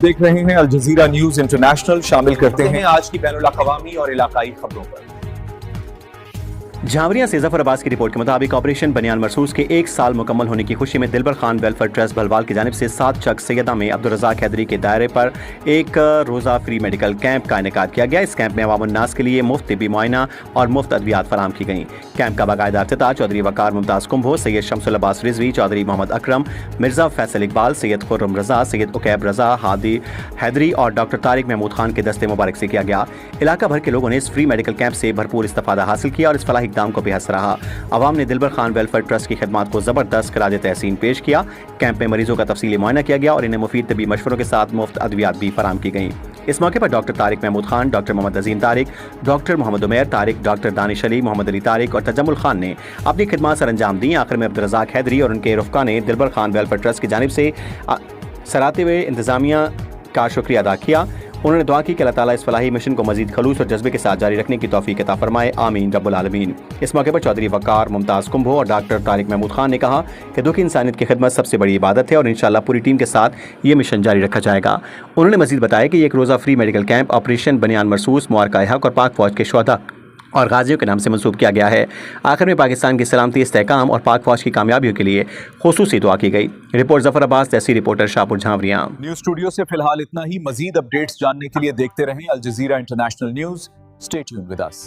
देख रहे हैं अल जजीरा न्यूज इंटरनेशनल। शामिल करते हैं आज की बैनुल-अक़वामी और इलाकाई खबरों पर। झावरियां से जफर अब्बास की रिपोर्ट के मुताबिक ऑपरेशन बनियान मरसूस के 1 साल मुकम्मल होने की खुशी में दिलबर खान वेलफेयर ट्रस्ट बहलवाल की जानिब से 7 चक सैयदा में अब्दुल रज़ाक हैदरी के दायरे पर एक रोज़ा फ्री मेडिकल कैंप का इनेकाद किया गया। इस कैंप में अवाम उन्नास के लिए मुफ्त तिब्बी मुआयना और मुफ्त अद्वियात फराहम की गई। कैंप का बाकायदा इफ्तिताह चौधरी वकार मुमताज़ कुंभो, सैयद शमसुल अब्बास रिजवी, चौधरी मोहम्मद अकरम, मिर्ज़ा फैसल इकबाल, सैयद खुर्रम रज़ा, सैयद उकैब रज़ा, हादी हैदरी और डॉक्टर तारिक महमूद खान के दस्ते मुबारक से किया गया। इलाका भर के लोगों ने इस फ्री मेडिकल कैंप से भरपूर इस्तिफादा हासिल किया और इस फलाही इक़दाम को बेहद सराहा। अवाम ने दिलबर खान वेलफेयर ट्रस्ट की खिदमात को जबरदस्त खराज तहसीन पेश किया। कैंप में मरीजों का तफसीली मुआयना किया गया और इन्हें मुफीद तबी मशवरों के साथ मुफ्त अद्वियात भी फराहम की गई। इस मौके पर डॉक्टर तारिक महमूद खान, डॉक्टर मोहम्मद अजीम तारिक, डॉक्टर मोहम्मद उमैर तारिक, डॉक्टर दानिश अली, मोहम्मद अली तारिक और तजम्मुल खान ने अपनी खिदमात सर अंजाम दी। आखिर में अब्दुल रज़ाक हैदरी और उनके रुफ़का ने दिलबर खान वेलफेयर ट्रस्ट की जानिब से सराहते हुए इंतजामिया का शुक्रिया अदा किया। उन्होंने दुआ की कि अल्लाह ताला इस फलाही मिशन को मजीद खलूस और जज्बे के साथ जारी रखने की तौफीक अता फरमाए, आमीन रब्बुल आलमीन। इस मौके पर चौधरी वकार मुमताज़ कुंभो और डॉक्टर तारिक महमूद खान ने कहा कि दुखी इंसानियत की खिदमत सबसे बड़ी इबादत है और इंशाअल्लाह पूरी टीम के साथ ये मिशन जारी रखा जाएगा। उन्होंने मजीद बताया कि एक रोज़ा फ्री मेडिकल कैंप ऑपरेशन बनियान मरसूस मुबारक-ए-हक और पाक फौज के शुहदा और गाजियों के नाम से मंसूब किया गया है। आखिर में पाकिस्तान की सलामती, इस्तेहकाम और पाक फौज की कामयाबियों के लिए खुसूसी दुआ की गई। रिपोर्ट जफर अब्बास, तहसील रिपोर्टर शाहपुर झावरियां। न्यूज स्टूडियो से फिलहाल इतना ही। मजीद अपडेट्स जानने के लिए देखते रहें Al Jazeera international news. Stay tuned with us.